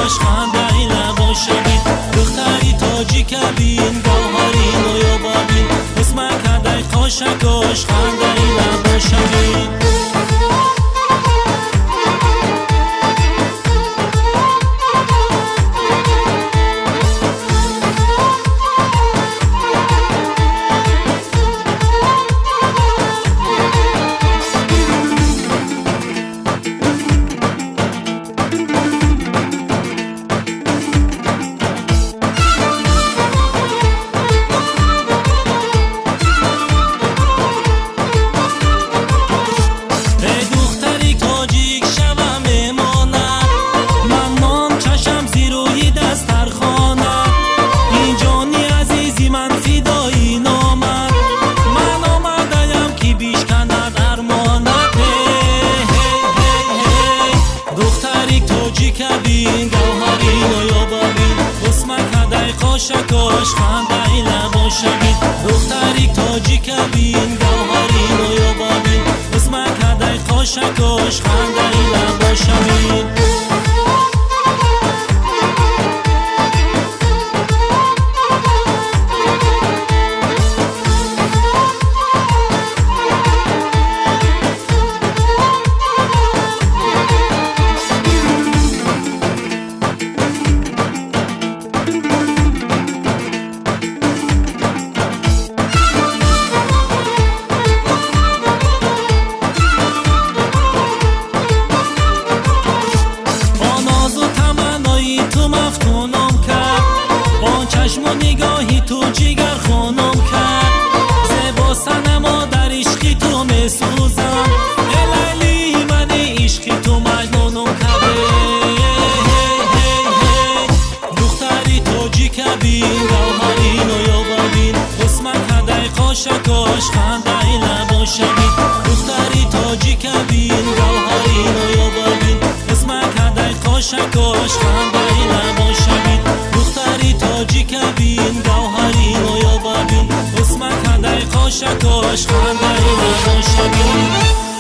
کاش خنده لباش بید دختری تاجی که بین گوهری نویا بابین اسم کدای کاش خنده لباش بید کاش خنده لباش بید دختری تاجی که بین گوهری نویا بابین اسم کدای کاش خنده لباش بید چشم و نگاهی تو جگر خونم کرد زیبا سنما در عشقی تو میسوزم لیلی من عشقی تو مجنونم کرده دختری تاجی که بین گوهری نویا بابین اسم کدای کاش خنده لباش بید دختری تاجی که بین گوهری نویا بابین اسم کدای کاش خنده لباش بید دختری تاجی که بین گوهری نویا بابین اسم کدای کاش خنده لباش بید